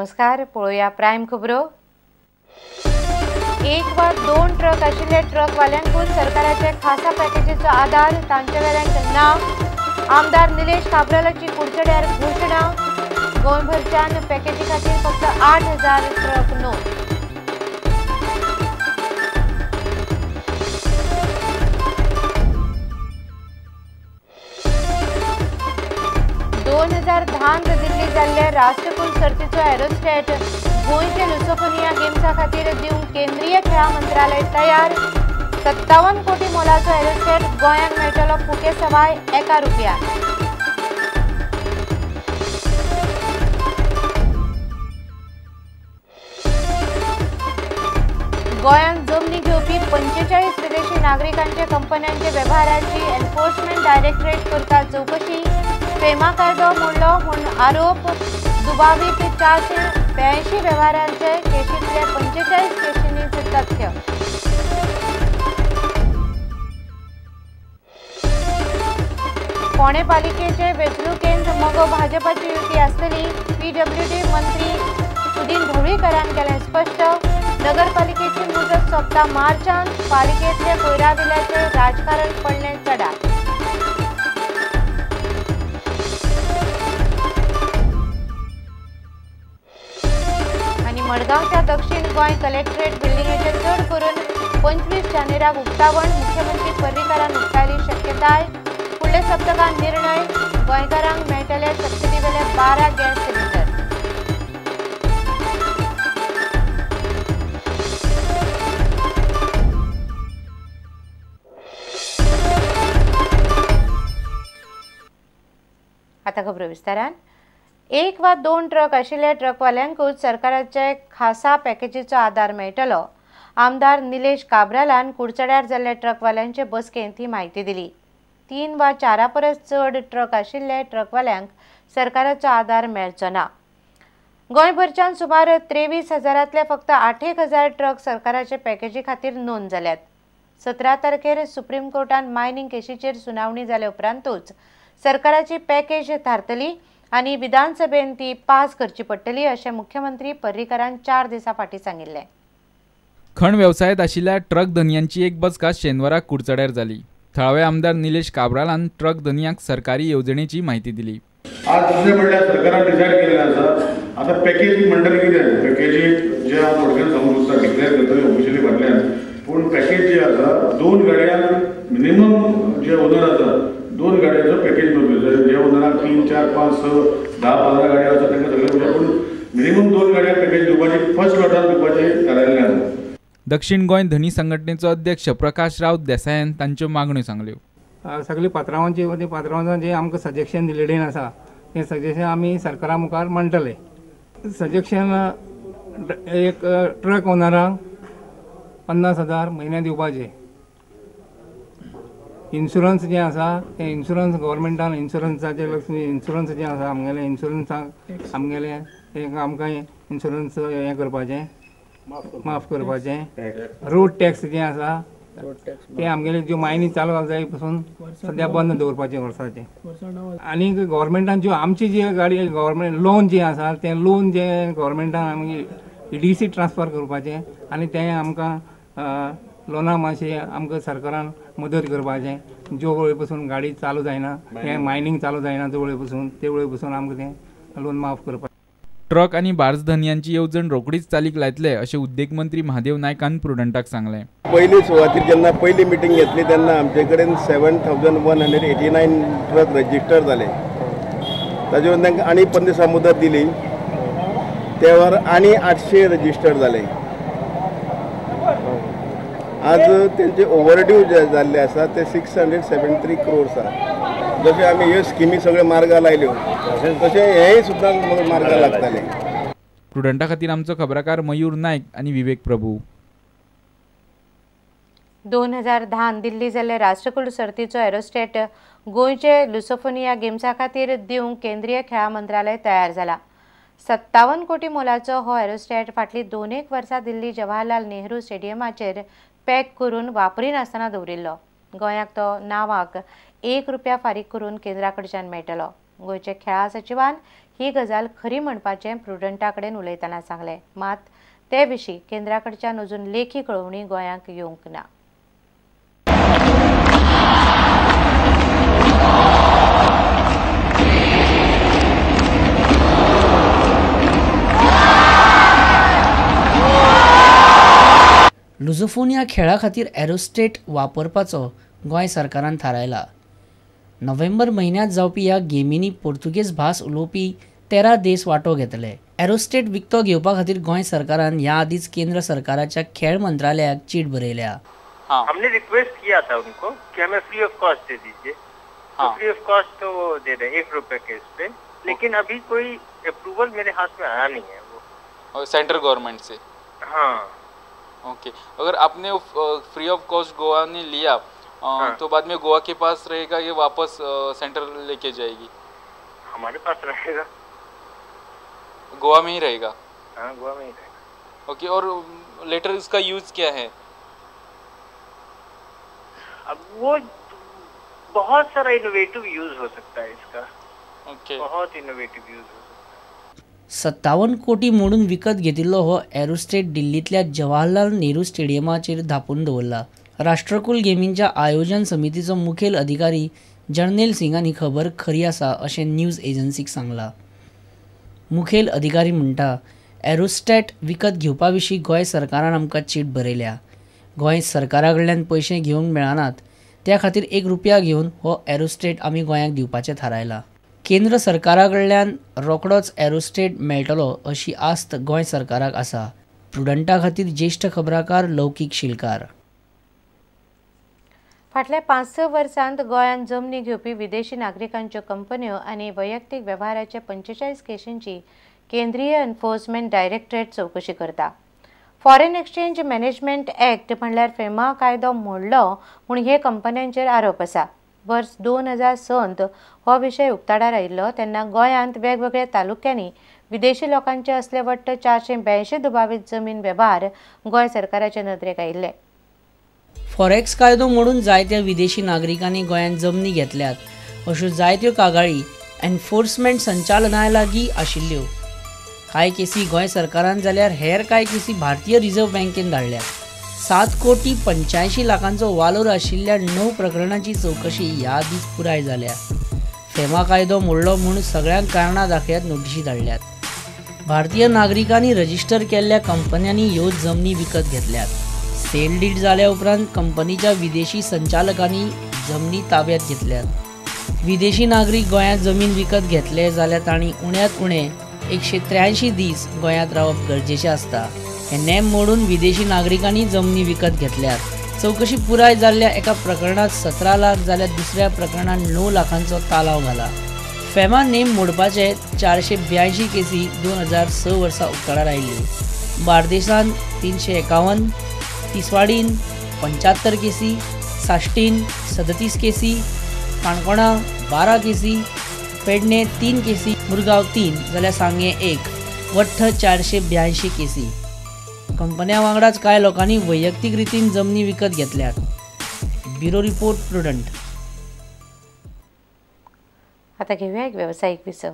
नमस्कार, पळोवया प्रायम खबरो। एक वा दोन ट्रक आशिल्ले ट्रकवाल्यांकूच सरकाराचे खासा पॅकेजीचो आधार, तांचे वेळांक ना। आमदार निलेश काब्रालाची कुडचड्यार घोषणा। गोंयभरच्यान पॅकेजी खातीर फक्त 8,000 ट्रक नोंद। 2010 दिल्ली जाल्ले राष्ट्रकुल सर्तीचो एरोस्टेट गोंयचे लुसोफोनिया गेम्सा खातीर दिवंक केंद्रीय खेळां मंत्रालय तयार। 57 कोटी मोलाचो एरोस्टेट गोंयांक मेळटलो फुके सवाय ₹1। गोंयांत जमनी घेवपी 45 विदेशी नागरिकांचे कंपन्यांचे वेव्हाराची एन्फोर्समेंट डायरेक्टरेट करता चौकशी। फेमा कायदो मोडलो म्हूण आरोप। दुबावीत 482 वेव्हारांचे केशींतले 45 केशींनीच तथ्य। फोंडे पालिकेचे वेंचणुकेंत मोगो भाजपाची युती आसतली। PWD मंत्री सुदीन ढवळीकरान केलें स्पश्ट। नगरपालिकेची मुजत सोंपता मार्चांत। पालिकेंतले कोयराविल्याचे राजकारण पडलें चडाक। मडगांवच्या दक्षिण गोंय कलेक्टरेट बिल्डिंगेचे चड करून 25 जानेराक उक्तावण। मुख्यमंत्री पर्रीकारान उक्तायली शक्यताय। फुडल्या सप्तकांत निर्णय। गोंयकारांक मेळटले सबसिडी वेले 12 गॅस सिलिंडर। आता खबर विस्तारान। एक वा दोन ट्रक आशिल्ले ट्रकवाल्यांकूच सरकाराचे खासा पॅकेजीचो आधार मेळटलो। आमदार निलेश काब्रालान कुडचड्यार जाल्ले ट्रकवाल्यांचे बसकेंत ही म्हायती दिली। 3 वा 4 परस चड ट्रक आशिल्ले ट्रकवाल्यांक सरकाराचो आधार मेळचो ना। गोंयभरच्यान सुमार 23,000तले फक्त 8,000 ट्रक सरकाराचे पॅकेजी खातीर नोंद जाल्यात। 17 तारखेर सुप्रीम कोर्टान मायनिंग केशीचेर सुनावणी जाले उपरांतूच सरकाराची पॅकेज थारतली आनी विधानसभेन ती पास करची पडटली अशें मुख्यमंत्री पर्रीकारान 4 दिसां फाटीं सांगिल्लें। खण वेवसायांत आशिल्ल्या ट्रक धनियांची एक बसका शेनवाराक कुडचड्यार जाली। थळावे आमदार निलेश काब्रालान ट्रक धनियांक सरकारी येवजणेची म्हायती दिली। आज दुसरें म्हणल्यार सरकारान डिसायड केलेलें आसा आतां पॅकेज म्हणटलें कितें पॅकेजी जे हांव थोडक्यान समजता डिक्लेअर करतले ऑफिशियली फाटल्यान पूण पॅकेज जी आसा 2 गाडयांक मिनिमम जे ओनर आसा 2 गाडयांचो पॅकेज करतले। जे ओनराक 3, 4, 5, 6, 10, 15 गाडयो आसा तांकां सगळे पूण मिनिमम 2 गाडयांक पॅकेज दिवपाची फर्स्ट लॉटान दिवपाचें थारायल्लें आसा। दक्षिण गोंय धनी संघटनेचो अध्यक्ष प्रकाश राव देसायान तांच्यो मागण्यो सांगल्यो। सगळी पात्रांवांचें जे आमकां सजेशन दिलेलें आसा तें सजेशन आमी सरकारा मुखार मांडटले। सजेशन एक ट्रक ओनराक 50,000 म्हयन्याक दिवपाचे। इन्शुरन्स जे आसा ते इन्शुरन्स गव्हर्मेंटान इन्शुरन्साचे लक्ष्मी इन्शुरन्स जे आसा आमगेले इन्शुरन्साक आमगेले एक आमकां इन्शुरन्स हें करपाचें माफ करपाचें। रोड टॅक्स जे आसा ते आमगेले ज्यो मायनी चालू जाय पासून सद्या बंद दवरपाचे वर्साचे। आनी गव्हर्मेंटान ज्यो आमची जी गाडी गव्हर्मेंट लोन जे आसा ते लोन जे गव्हर्मेंटान आमी EDC ट्रान्सफर करपाचें आनी तें आमकां लोना मातशें आमकां सरकारान मदत करपाचें। ज्यो वेळ पासून गाडी चालू जायना हें मायनींग चालू जायना ते वेळ पासून आमकां तें लोन माफ करपाचें। ट्रक आनी बार्ज धनियांची येवजण रोखडीच चालीक लायतले अशें उद्देग मंत्री महादेव नायकान प्रुडंटाक सांगलें। पयली सुवातेर जेन्ना पयली मिटींग घेतली तेन्ना आमचे कडेन 7,189 ट्रक रजिस्टर जाले। ताजे वरून तांकां आनी 15 दिसां मुदत दिली त्या वेळार आनी 800 रजिस्टर जाले। आज तेंचे ओव्हरड्यू जे जाल्ले आसा ते 673 crores आसा। जशें आमी ह्यो स्किमी सगळ्यो मार्गा लायल्यो तशें हेय सुद्दां मार्गा लागतले। प्रुडंटा खातीर आमचो खबराकार मयूर नायक आनी विवेक प्रभू। 2010 दिल्ली जाल्ले राष्ट्रकुल सर्तीचो एरोस्टेट गोंयचे लुसोफोनिया गेम्सा खातीर दिवंक केंद्रीय खेळां मंत्रालय तयार जाला। 57 कोटी मोलाचो हो एरोस्टेट फाटली 2 वर्सां दिल्ली जवाहरलाल नेहरू स्टेडियमाचेर पॅक करून वापरिनासतना दवरिल्लो। गोंयाक तो नावाक ₹1 फारीक करून केंद्रा कडच्यान मेळटलो। गोयचे खेळा सचिवान ही गजाल खरी म्हणपाचें प्रुडंटा कडेन उलयतना सांगलें, मात ते विशीं केंद्रा कडच्यान अजून लेखी कळवणी गोंयांक येवंक ना. लुझोफोनिया खेळा खातीर एरोस्टेट वापरपाचो गोंय सरकारान थारायला. नोव्हेंबर म्हयन्यांत जावपी ह्या गेमींनी पोर्तुगेज भास उलोवपी 13 देश वांटो घेतले. एरोस्टेट विकतो घेवपा खातीर गोंय सरकारान ह्या आदींच केंद्र सरकाराच्या खेळ मंत्रालयाक चीट बरयल्या. हमने रिक्वेस्ट किया था उनको कि हमें फ्री ऑफ कॉस्ट दे दीजिए. फ्री ऑफ कॉस्ट तो वो दे रहे 1 रुपए के इस पे, लेकिन अभी कोई अप्रूवल मेरे हाथ में आया नहीं है वो सेंट्रल गवर्नमेंट से. हाँ ओके, अगर आपने फ्री ऑफ कॉस्ट गोवा ने लिया तो बाद में गोवा के पास रहेगा ये वापस सेंट्रल लेके जाएगी? हमारे पास रहेगा, गोवा में ही रहेगा. हाँ गोवा में ही रहेगा. ओके, और लेटर इसका यूज क्या है? अब वो बहुत सारा इनोवेटिव यूज हो सकता है इसका. ओके, बहुत इनोवेटिव यूज हो सकता है. 57 कोटी मोडून विकत घेतिल्लो हो एरोस्टेट दिल्लीतल्या जवाहरलाल नेहरू स्टेडियमाचेर धापून दवरला. राष्ट्रकुल गेमींच्या आयोजन समितीचो मुखेल अधिकारी जर्नेल सिंगान ही खबर खरी आसा अशें न्यूज एजन्सीक सांगला. मुखेल अधिकारी म्हणटा, एरोस्टेट विकत घेवपा विशीं गोंय सरकारान आमकां चीट बरयल्या. गोंय सरकारा कडल्यान पयशे घेवंक मेळनात, त्या खातीर 1 रुपया घेवन हो एरोस्टेट आमी गोंयाक दिवपाचें थारायला. केंद्र सरकारा कडल्यान रोखडोच एरोस्टेट मेळटलो अशी आस्त गोंय सरकाराक आसा. प्रुडंटा खातीर ज्येश्ठ खबराकार लौकीक शिलकार. फाटल्या 5-6 वर्सांत गोंयांत जमनी घेवपी विदेशी नागरिकांच्यो कंपन्यो आनी वैयक्तीक वेव्हाराचे 45 केशींची केंद्रीय एन्फोर्समेंट डायरेक्टरेट चवकशी करता. फॉरेन एक्सचेंज मॅनेजमेंट ॲक्ट म्हणल्यार फेमा कायदो मोडलो म्हूण हे कंपन्यांचेर आरोप आसा. वर्स 2006 हो विशय उक्ताडार आयिल्लो तेन्ना गोंयांत वेगवेगळ्या तालुक्यांनी विदेशी लोकांचे असले वट्ट 482 दुबावीत जमीन वेव्हार गोंय सरकाराचे नदरेक आयिल्ले. फॉरेक्स कायदो मोडून जायत्या विदेशी नागरिकांनी गोंयांत जमनी घेतल्यात अश्यो जायत्यो कागाळी एन्फोर्समेंट संचालनालया लागीं आशिल्ल्यो. कांय केसी गोंय सरकारान जाल्यार हेर कांय केसी भारतीय रिझर्व्ह बँकेन धाडल्यात. 7 कोटी 85 लाखांचो वालोर आशिल्ल्या 9 प्रकरणांची चवकशी ह्या आदींच पुराय जाल्या. फेमा कायदो मोडलो म्हूण सगळ्यांक कारणां दाखयत नोटीशी धाडल्यात. भारतीय नागरिकांनी रजिस्टर केल्ल्या कंपन्यांनी ह्यो जमनी विकत घेतल्यात. सेल डीड जाल्या उपरांत कंपनीच्या विदेशी संचालकांनी जमनी ताब्यात घेतल्यात. विदेशी नागरीक गोंयांत जमीन विकत घेतले जाल्यार तांणी उण्यांत उणें 183 दीस गोंयांत रावप गरजेचें आसता. हे नेम मोडून विदेशी नागरिकांनी जमनी विकत घेतल्यात. चवकशी पुराय जाल्ल्या एका प्रकरणात 17 लाख जाल्यार दुसऱ्या प्रकरणात 9 लाखांचो तालाव घाला. फेमा नेम मोडपाचे 482 केसी 2006 वर्सा उक्ताडार आयिल्ल्यो. बार्देसांत 351, तिसवाडीन 75 केसी, साश्टीन 37 केसी, काणकोणा 12 केसी, पेडणे 3 केसी, मुरगांव 3 जाल्यार सांगे 1, वट्ट 482 केसी. कंपन्या वांगडाच कांय लोकांनी वैयक्तीक रितीन जमनी विकत घेतल्यात. Bureau report prudent. आता घेऊया एक व्यावसायिक विसव.